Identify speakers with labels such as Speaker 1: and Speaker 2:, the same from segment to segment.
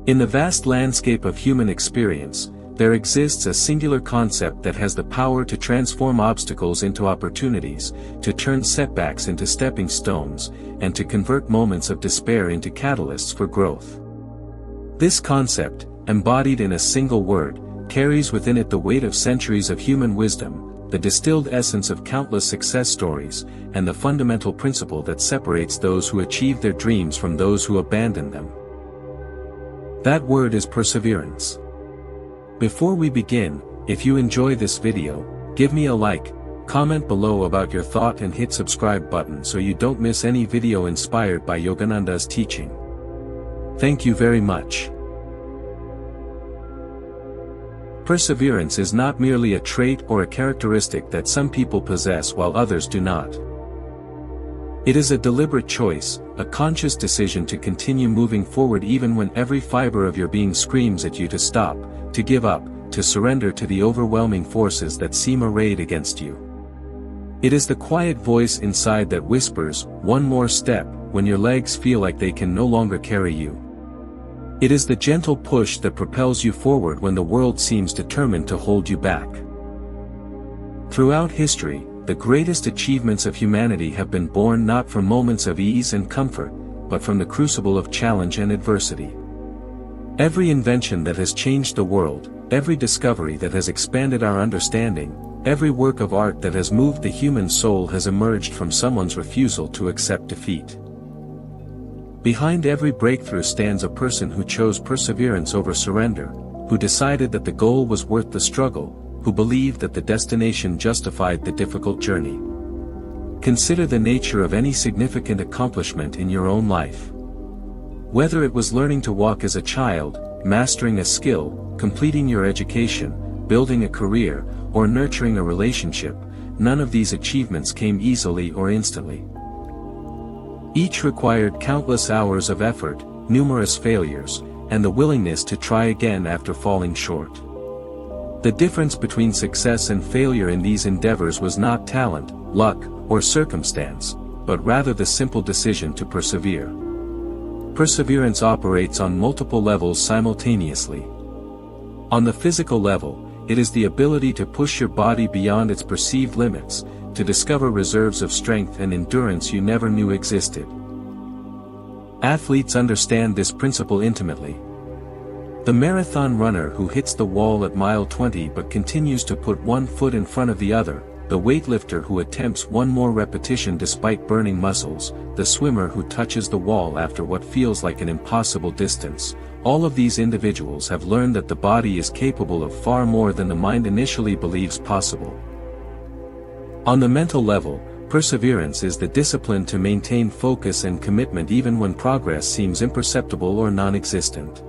Speaker 1: In the vast landscape of human experience, there exists a singular concept that has the power to transform obstacles into opportunities, to turn setbacks into stepping stones, and to convert moments of despair into catalysts for growth. This concept, embodied in a single word, carries within it the weight of centuries of human wisdom, the distilled essence of countless success stories, and the fundamental principle that separates those who achieve their dreams from those who abandon them. That word is perseverance. Before we begin, if you enjoy this video, give me a like, comment below about your thought and hit subscribe button so you don't miss any video inspired by Yogananda's teaching. Thank you very much. Perseverance is not merely a trait or a characteristic that some people possess while others do not. It is a deliberate choice, a conscious decision to continue moving forward even when every fiber of your being screams at you to stop, to give up, to surrender to the overwhelming forces that seem arrayed against you. It is the quiet voice inside that whispers, "One more step," when your legs feel like they can no longer carry you. It is the gentle push that propels you forward when the world seems determined to hold you back. Throughout history, the greatest achievements of humanity have been born not from moments of ease and comfort, but from the crucible of challenge and adversity. Every invention that has changed the world, every discovery that has expanded our understanding, every work of art that has moved the human soul has emerged from someone's refusal to accept defeat. Behind every breakthrough stands a person who chose perseverance over surrender, who decided that the goal was worth the struggle, who believed that the destination justified the difficult journey. Consider the nature of any significant accomplishment in your own life. Whether it was learning to walk as a child, mastering a skill, completing your education, building a career, or nurturing a relationship, none of these achievements came easily or instantly. Each required countless hours of effort, numerous failures, and the willingness to try again after falling short. The difference between success and failure in these endeavors was not talent, luck, or circumstance, but rather the simple decision to persevere. Perseverance operates on multiple levels simultaneously. On the physical level, it is the ability to push your body beyond its perceived limits, to discover reserves of strength and endurance you never knew existed. Athletes understand this principle intimately. The marathon runner who hits the wall at mile 20 but continues to put one foot in front of the other, the weightlifter who attempts one more repetition despite burning muscles, the swimmer who touches the wall after what feels like an impossible distance, all of these individuals have learned that the body is capable of far more than the mind initially believes possible. On the mental level, perseverance is the discipline to maintain focus and commitment even when progress seems imperceptible or non-existent.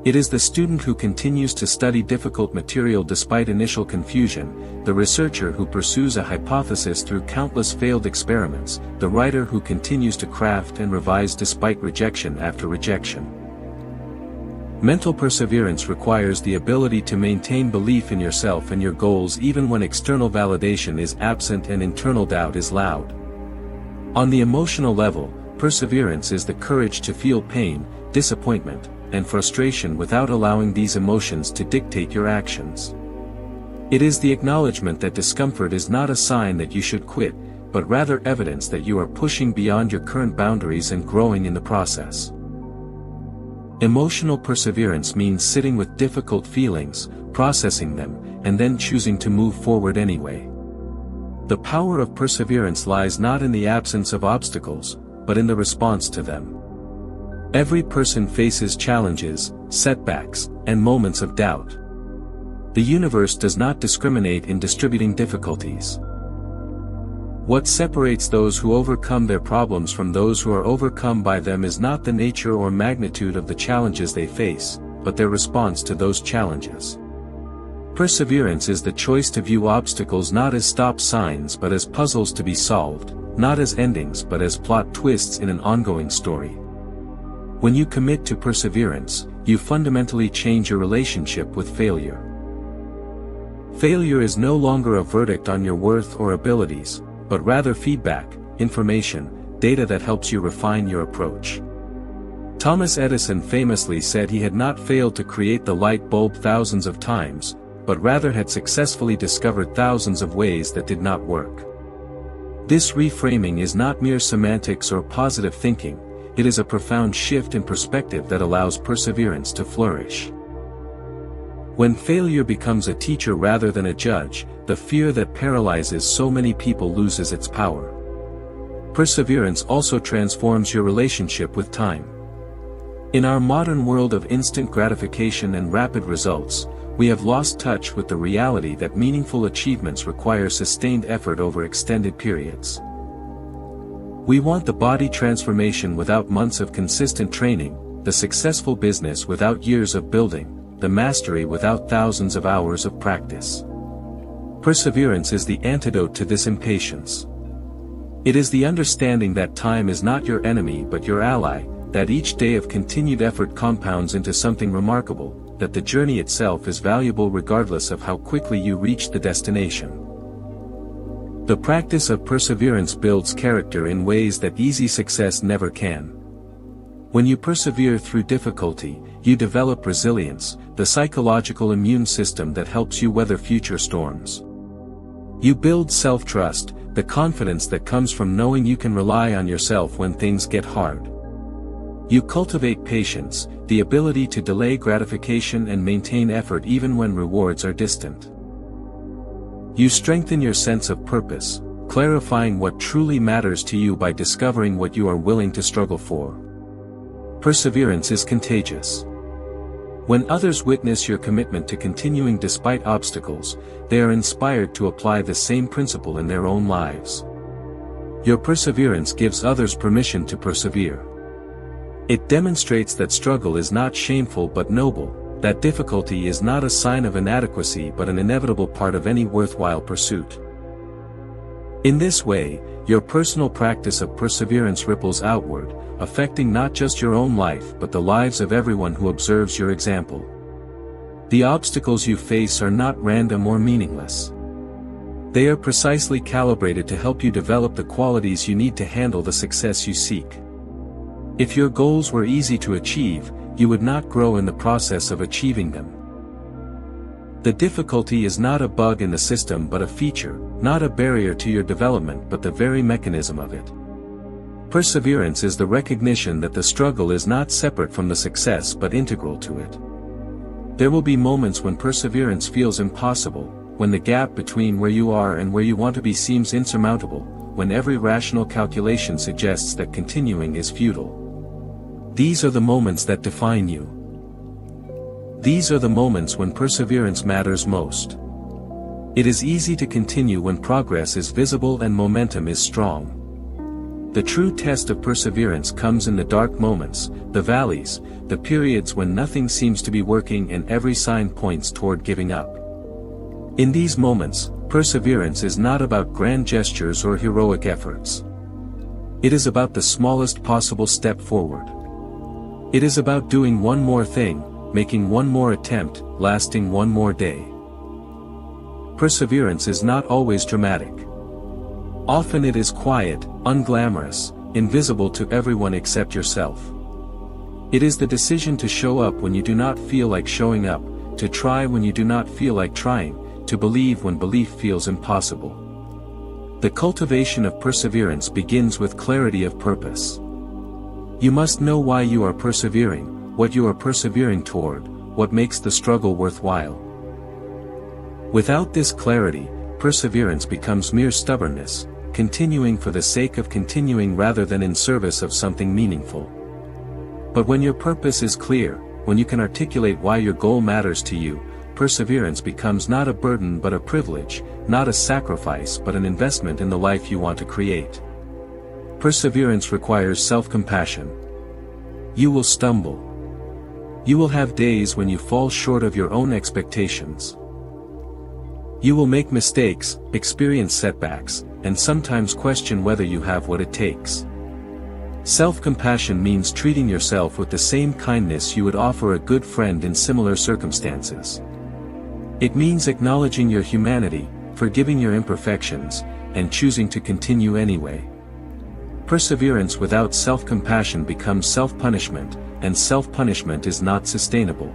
Speaker 1: It is the student who continues to study difficult material despite initial confusion, the researcher who pursues a hypothesis through countless failed experiments, the writer who continues to craft and revise despite rejection after rejection. Mental perseverance requires the ability to maintain belief in yourself and your goals even when external validation is absent and internal doubt is loud. On the emotional level, perseverance is the courage to feel pain, disappointment, and frustration without allowing these emotions to dictate your actions. It is the acknowledgement that discomfort is not a sign that you should quit, but rather evidence that you are pushing beyond your current boundaries and growing in the process. Emotional perseverance means sitting with difficult feelings, processing them, and then choosing to move forward anyway. The power of perseverance lies not in the absence of obstacles, but in the response to them. Every person faces challenges, setbacks, and moments of doubt. The universe does not discriminate in distributing difficulties. What separates those who overcome their problems from those who are overcome by them is not the nature or magnitude of the challenges they face, but their response to those challenges. Perseverance is the choice to view obstacles not as stop signs but as puzzles to be solved, not as endings but as plot twists in an ongoing story. When you commit to perseverance, you fundamentally change your relationship with failure. Failure is no longer a verdict on your worth or abilities, but rather feedback, information, data that helps you refine your approach. Thomas Edison famously said he had not failed to create the light bulb thousands of times, but rather had successfully discovered thousands of ways that did not work. This reframing is not mere semantics or positive thinking, it is a profound shift in perspective that allows perseverance to flourish. When failure becomes a teacher rather than a judge, the fear that paralyzes so many people loses its power. Perseverance also transforms your relationship with time. In our modern world of instant gratification and rapid results, we have lost touch with the reality that meaningful achievements require sustained effort over extended periods. We want the body transformation without months of consistent training, the successful business without years of building, the mastery without thousands of hours of practice. Perseverance is the antidote to this impatience. It is the understanding that time is not your enemy but your ally, that each day of continued effort compounds into something remarkable, that the journey itself is valuable regardless of how quickly you reach the destination. The practice of perseverance builds character in ways that easy success never can. When you persevere through difficulty, you develop resilience, the psychological immune system that helps you weather future storms. You build self-trust, the confidence that comes from knowing you can rely on yourself when things get hard. You cultivate patience, the ability to delay gratification and maintain effort even when rewards are distant. You strengthen your sense of purpose, clarifying what truly matters to you by discovering what you are willing to struggle for. Perseverance is contagious. When others witness your commitment to continuing despite obstacles, they are inspired to apply the same principle in their own lives. Your perseverance gives others permission to persevere. It demonstrates that struggle is not shameful but noble, that difficulty is not a sign of inadequacy but an inevitable part of any worthwhile pursuit. In this way, your personal practice of perseverance ripples outward, affecting not just your own life but the lives of everyone who observes your example. The obstacles you face are not random or meaningless. They are precisely calibrated to help you develop the qualities you need to handle the success you seek. If your goals were easy to achieve, you would not grow in the process of achieving them. The difficulty is not a bug in the system but a feature, not a barrier to your development but the very mechanism of it. Perseverance is the recognition that the struggle is not separate from the success but integral to it. There will be moments when perseverance feels impossible, when the gap between where you are and where you want to be seems insurmountable, when every rational calculation suggests that continuing is futile. These are the moments that define you. These are the moments when perseverance matters most. It is easy to continue when progress is visible and momentum is strong. The true test of perseverance comes in the dark moments, the valleys, the periods when nothing seems to be working and every sign points toward giving up. In these moments, perseverance is not about grand gestures or heroic efforts. It is about the smallest possible step forward. It is about doing one more thing, making one more attempt, lasting one more day. Perseverance is not always dramatic. Often it is quiet, unglamorous, invisible to everyone except yourself. It is the decision to show up when you do not feel like showing up, to try when you do not feel like trying, to believe when belief feels impossible. The cultivation of perseverance begins with clarity of purpose. You must know why you are persevering, what you are persevering toward, what makes the struggle worthwhile. Without this clarity, perseverance becomes mere stubbornness, continuing for the sake of continuing rather than in service of something meaningful. But when your purpose is clear, when you can articulate why your goal matters to you, perseverance becomes not a burden but a privilege, not a sacrifice but an investment in the life you want to create. Perseverance requires self-compassion. You will stumble. You will have days when you fall short of your own expectations. You will make mistakes, experience setbacks, and sometimes question whether you have what it takes. Self-compassion means treating yourself with the same kindness you would offer a good friend in similar circumstances. It means acknowledging your humanity, forgiving your imperfections, and choosing to continue anyway. Perseverance without self-compassion becomes self-punishment, and self-punishment is not sustainable.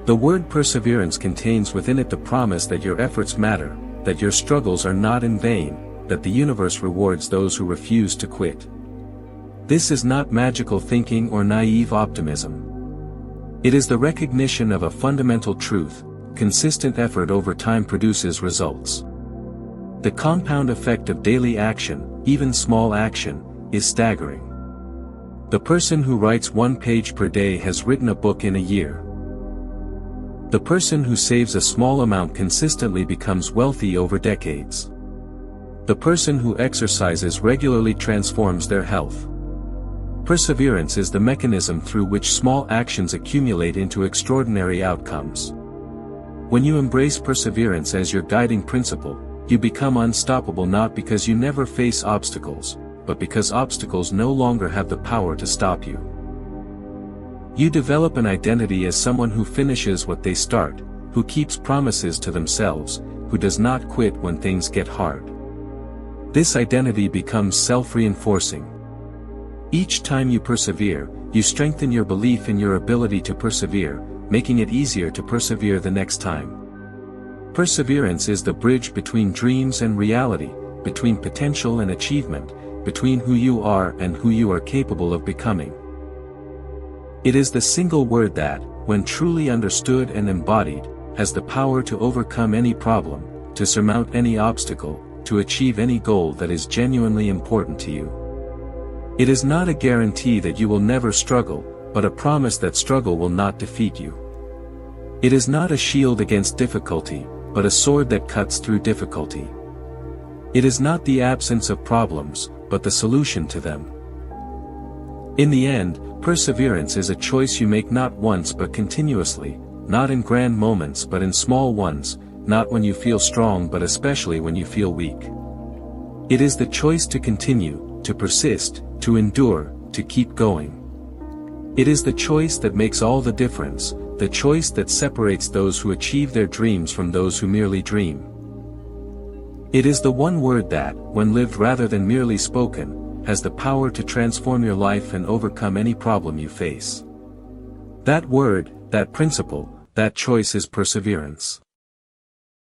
Speaker 1: The word perseverance contains within it the promise that your efforts matter, that your struggles are not in vain, that the universe rewards those who refuse to quit. This is not magical thinking or naive optimism. It is the recognition of a fundamental truth: consistent effort over time produces results. The compound effect of daily action, even small action, is staggering. The person who writes 1 page per day has written a book in a year. The person who saves a small amount consistently becomes wealthy over decades. The person who exercises regularly transforms their health. Perseverance is the mechanism through which small actions accumulate into extraordinary outcomes. When you embrace perseverance as your guiding principle, you become unstoppable not because you never face obstacles, but because obstacles no longer have the power to stop you. You develop an identity as someone who finishes what they start, who keeps promises to themselves, who does not quit when things get hard. This identity becomes self-reinforcing. Each time you persevere, you strengthen your belief in your ability to persevere, making it easier to persevere the next time. Perseverance is the bridge between dreams and reality, between potential and achievement, between who you are and who you are capable of becoming. It is the single word that, when truly understood and embodied, has the power to overcome any problem, to surmount any obstacle, to achieve any goal that is genuinely important to you. It is not a guarantee that you will never struggle, but a promise that struggle will not defeat you. It is not a shield against difficulty, but a sword that cuts through difficulty. It is not the absence of problems, but the solution to them. In the end, perseverance is a choice you make not once but continuously, not in grand moments but in small ones, not when you feel strong but especially when you feel weak. It is the choice to continue, to persist, to endure, to keep going. It is the choice that makes all the difference, the choice that separates those who achieve their dreams from those who merely dream. It is the one word that, when lived rather than merely spoken, has the power to transform your life and overcome any problem you face. That word, that principle, that choice is perseverance.